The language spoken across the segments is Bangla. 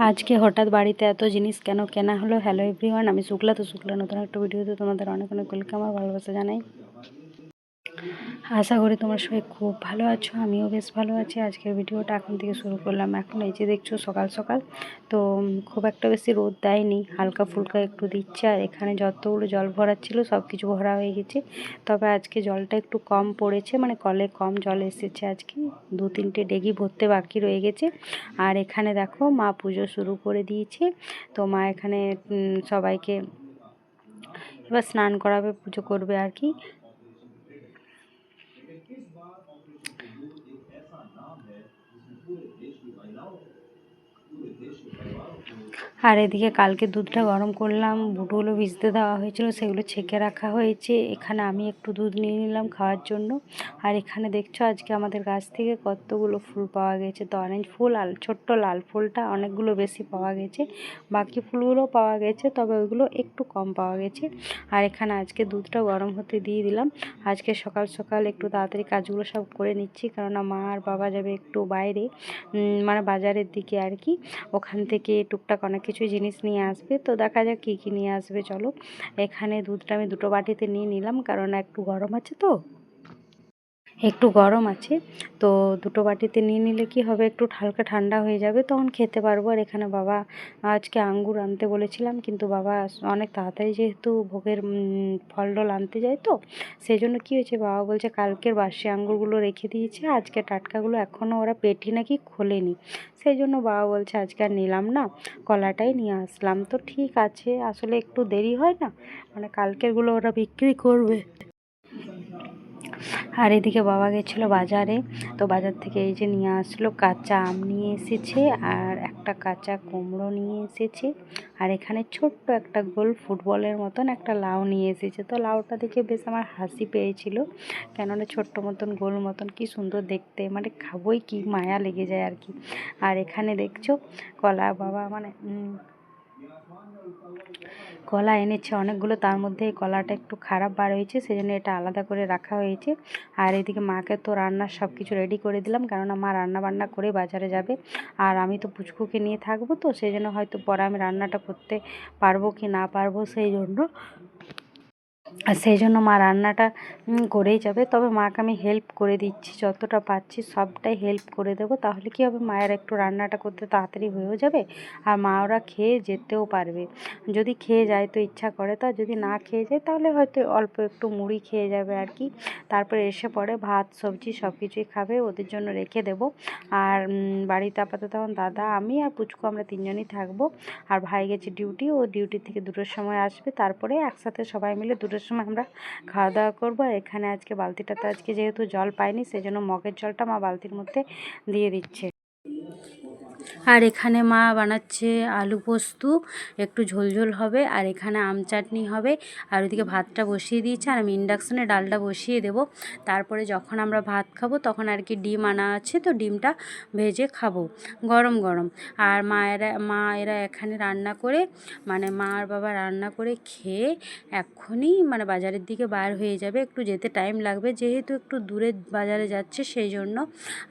আজকে হঠাৎ বাড়িতে এত জিনিস কেন কেনা হলো। হ্যালো এভরিওয়ান, আমি শুক্লা। তো শুক্লা নতুন একটা ভিডিওতে তোমাদের অনেক অনেক ওয়েলকাম আর ভালোবাসা জানাই। আশা করি তোমার সবাই খুব ভালো আছো, আমিও বেশ ভালো আছি। আজকের ভিডিওটা এখন থেকে শুরু করলাম। এখন এই যে দেখছো সকাল সকাল, তো খুব একটা বেশি রোদ দেয়নি, হালকা ফুলকা একটু দিচ্ছে। আর এখানে যতগুলো জল ভরার ছিল সব কিছু ভরা হয়ে গেছে। তবে আজকে জলটা একটু কম পড়েছে, মানে কলে কম জল এসেছে আজকে। 2-3টে ডেগি ভরতে বাকি রয়ে গেছে। আর এখানে দেখো মা পুজো শুরু করে দিয়েছে। তো মা এখানে সবাইকে এবার স্নান করাবে, পুজো করবে আর কি। আর এদিকে কালকে দুধটা গরম করলাম, বুটগুলো ভিজতে দেওয়া হয়েছিল, সেগুলো ছেঁকে রাখা হয়েছে। এখানে আমি একটু দুধ নিয়ে নিলাম খাওয়ার জন্য। আর এখানে দেখছো আজকে আমাদের গাছ থেকে কতগুলো ফুল পাওয়া গেছে। তো অরেঞ্জ ফুল আর ছোট্ট লাল ফুলটা অনেকগুলো বেশি পাওয়া গেছে, বাকি ফুলগুলো পাওয়া গেছে, তবে ওইগুলো একটু কম পাওয়া গেছে। আর এখানে আজকে দুধটা গরম হতে দিয়ে দিলাম। আজকে সকাল সকাল একটু তাড়াতাড়ি কাজগুলো সব করে নিচ্ছি, কেননা মা আর বাবা যাবে একটু বাইরে, মানে বাজারের দিকে আর কি। ওখান থেকে টুকটাক অনেক কিছু জিনিস নিয়ে আসবে। তো দেখা যাক কী কী নিয়ে আসবে, চলো। এখানে দুধটা আমি 2টো বাটিতে নিয়ে নিলাম, কারণ একটু গরম আছে, তো একটু গরম আছে। তো 2টো বাটিতে নিয়ে নিলে কি হবে, একটু হালকা ঠান্ডা হয়ে যাবে, তখন খেতে পারবো। আর এখানে বাবা আজকে আঙ্গুর আনতে বলেছিলাম, কিন্তু বাবা অনেক তাড়াতাড়ি যেহেতু ভোগের ফল ডল আনতে যায়, তো সেই জন্য কী হয়েছে, বাবা বলছে কালকের বাসি আঙ্গুরগুলো রেখে দিয়েছে, আজকে টাটকাগুলো এখনও ওরা পেটি নাকি খোলেনি। সেই জন্য বাবা বলছে আজকে আর নিলাম না, কলাটাই নিয়ে আসলাম। তো ঠিক আছে, আসলে একটু দেরি হয় না, মানে কালকেরগুলো ওরা বিক্রি করবে। আর এদিকে বাবা গেছিলো বাজারে, তো বাজার থেকে এই যে নিয়ে আসলো, কাঁচা আম নিয়ে এসেছে আর একটা কাঁচা কুমড়ো নিয়ে এসেছে। আর এখানে ছোট্ট একটা গোল ফুটবলের মতন একটা লাউ নিয়ে এসেছে। তো লাউটা দেখে বেশ আমার হাসি পেয়েছিল, কেননা ছোট্ট মতন গোল মতন কি সুন্দর দেখতে, মানে খাবোই কি মায়া লেগে যায় আর কি। আর এখানে দেখছো কলা বাবা মানে কলা এনেছে অনেকগুলো, তার মধ্যে এই কলাটা একটু খারাপ বার হয়েছে, সেজন্য এটা আলাদা করে রাখা হয়েছে। আর এদিকে মাকে তো রান্নার সব কিছু রেডি করে দিলাম, কেননা মা রান্না বান্না করে বাজারে যাবে। আর আমি তো পুচকুকে নিয়ে থাকবো, তো সেই জন্য হয়তো পরে আমি রান্নাটা করতে পারবো কি না পারবো, সেই জন্য আর সেই জন্য মা রান্নাটা করেই যাবে। তবে মাকে আমি হেল্প করে দিচ্ছি, যতটা পাচ্ছি সবটাই হেল্প করে দেবো। তাহলে কি হবে, মায়ের একটু রান্নাটা করতে তাড়াতাড়ি হয়েও যাবে, আর মা ওরা খেয়ে যেতেও পারবে। যদি খেয়ে যায় তো ইচ্ছা করে, তা যদি না খেয়ে যায় তাহলে হয়তো অল্প একটু মুড়ি খেয়ে যাবে আর কি। তারপরে এসে পরে ভাত সবজি সব কিছুই খাবে, ওদের জন্য রেখে দেবো। আর বাড়িতে আপাতত তখন দাদা, আমি আর পুচকু আমরা 3জনই থাকবো। আর ভাই গেছে ডিউটি, ও ডিউটি থেকে 2টোর সময় আসবে, তারপরে একসাথে সবাই মিলে 2টোর সময় আমরা খাওয়া দাওয়া করবো। আর এখানে আজকে বালতিটাতে আজকে যেহেতু জল পাইনি, সেজন্য মগের জলটা মা বালতির মধ্যে দিয়ে দিচ্ছে। আর এখানে মা বানাচ্ছে আলু পোস্ত, একটু ঝোলঝোল হবে। আর এখানে আম চাটনি হবে। আর ওইদিকে ভাতটা বসিয়ে দিয়েছে, আর আমি ইন্ডাকশানে ডালটা বসিয়ে দেব। তারপরে যখন আমরা ভাত খাবো তখন আর কি ডিম আনা আছে, তো ডিমটা ভেজে খাবো গরম গরম। আর মা এরা এখানে রান্না করে, মানে মা আর বাবা রান্না করে খেয়ে এক্ষুনি মানে বাজারের দিকে বার হয়ে যাবে। একটু যেতে টাইম লাগবে, যেহেতু একটু দূরে বাজারে যাচ্ছে সেই জন্য।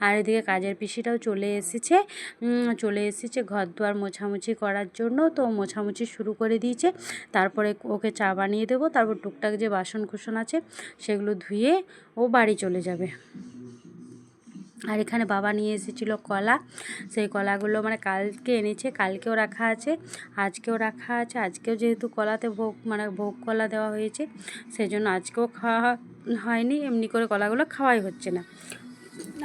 আর এদিকে কাজের পিসিটাও চলে এসেছে ঘর দুয়ার মোছামুছি করার জন্য। তো মোছামুছি শুরু করে দিয়েছে। তারপরে ওকে চা বানিয়ে দেবো, তারপর টুকটাক যে বাসন কুসন আছে সেগুলো ধুয়ে ও বাড়ি চলে যাবে। আর এখানে বাবা নিয়ে এসেছিলো কলা, সেই কলাগুলো মানে কালকে এনেছে, কালকেও রাখা আছে, আজকেও রাখা আছে। আজকেও যেহেতু কলাতে ভোগ কলা দেওয়া হয়েছে, সেই জন্য আজকেও খাওয়া হয়নি, এমনি করে কলাগুলো খাওয়াই হচ্ছে না।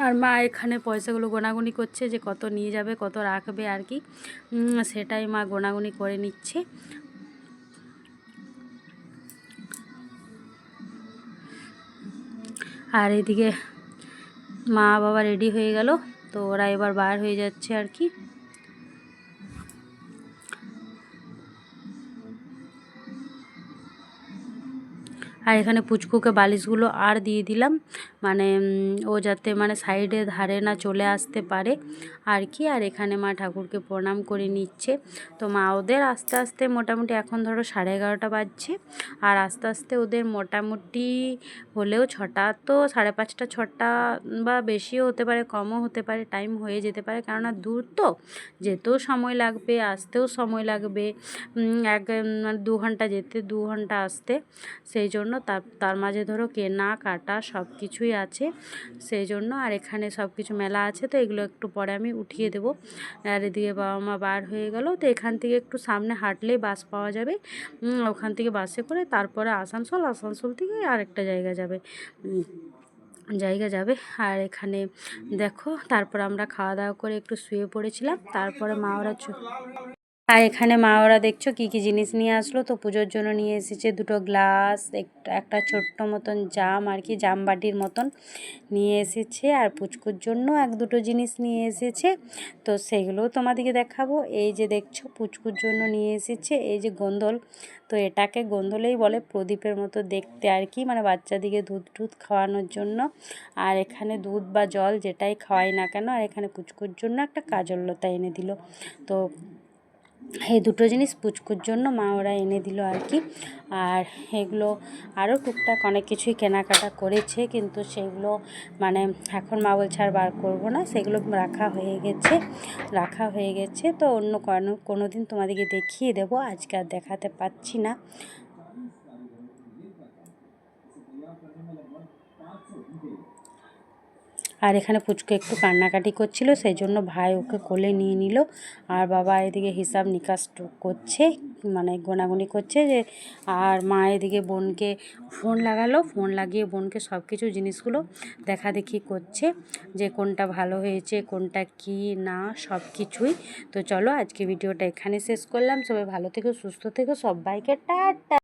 আর মা এখানে পয়সাগুলো গোনাগুনি করছে, যে কত নিয়ে যাবে কত রাখবে আর কি, সেটাই মা গোনাগুনি করে নিচ্ছে। আর এদিকে মা বাবা রেডি হয়ে গেল, তো ওরা এবার বার হয়ে যাচ্ছে আর কি। আর এখানে পুচকুকে বালিশগুলো আর দিয়ে দিলাম, মানে ও যাতে মানে সাইডে ধারে না চলে আসতে পারে আর কি। আর এখানে মা ঠাকুরকে প্রণাম করে নিচ্ছে। তো মা ওদের আস্তে আস্তে মোটামুটি এখন ধরো 11:30 বাজছে, আর আস্তে আস্তে ওদের মোটামুটি হলেও 6টা, তো 5:30 6টা বা বেশিও হতে পারে, কমও হতে পারে, টাইম হয়ে যেতে পারে, কেননা দূর তো, যেতেও সময় লাগবে, আসতেও সময় লাগবে, 2 ঘন্টা যেতে 2 ঘন্টা আসতে। সেই জন্য তার মাঝে ধরো কেনা কাটা সব কিছুই আছে সেই জন্য। আর এখানে সব কিছু মেলা আছে, তো এগুলো একটু পরে আমি উঠিয়ে দেবো। আর এদিকে বাবা মা বার হয়ে গেল, তো এখান থেকে একটু সামনে হাঁটলেই বাস পাওয়া যাবে, ওখান থেকে বাসে করে তারপরে আসানসোল থেকে আরেকটা জায়গা যাবে। আর এখানে দেখো তারপর আমরা খাওয়া দাওয়া করে একটু শুয়ে পড়েছিলাম, তারপরে মা ওরা আর এখানে মা ওরা দেখছো কি কি জিনিস নিয়ে আসলো। তো পুজোর জন্য নিয়ে এসেছে 2টো গ্লাস, একটা ছোট্ট মতন জাম আর কি, জাম বাটির মতন নিয়ে এসেছে, আর পুচকুর জন্য 1-2টো জিনিস নিয়ে এসেছে, তো সেগুলোও তোমাদেরকে দেখাবো। এই যে দেখছো পুচকুর জন্য নিয়ে এসেছে এই যে গোন্ধল, তো এটাকে গোন্ধলেই বলে, প্রদীপের মতো দেখতে আর কি, মানে বাচ্চাদিকে দুধ খাওয়ানোর জন্য। আর এখানে দুধ বা জল যেটাই খাওয়াই না কেন, আর এখানে পুচকুর জন্য একটা কাজল লতা এনে দিল। তো এই 2টো জিনিস পুচকুর জন্য মা ওরা এনে দিল আর কি। আর এগুলো আরও টুকটাক অনেক কিছুই কেনাকাটা করেছে, কিন্তু সেগুলো মানে এখন মা বলছে আর বার করবো না, সেগুলো রাখা হয়ে গেছে। তো অন্য কোনো দিন তোমাদেরকে দেখিয়ে দেবো, আজকে আর দেখাতে পাচ্ছি না। আর এখানে পুচকু একটু কান্নাকাটি করছিল, সেই জন্য ভাই ওকে কোলে নিয়ে নিল, আর বাবা এদিকে হিসাব নিকাশ করছে, মানে গোনাগুনি করছে যে, আর মা এদিকে বোনকে ফোন লাগিয়ে বোনকে সব কিছু জিনিসগুলো দেখাদেখি করছে, যে কোনটা ভালো হয়েছে কোনটা কি না সব কিছুই। তো চলো আজকে ভিডিওটা এখানে শেষ করলাম, সবাই ভালো থেকো, সুস্থ থেকো, সবাইকে টাটা।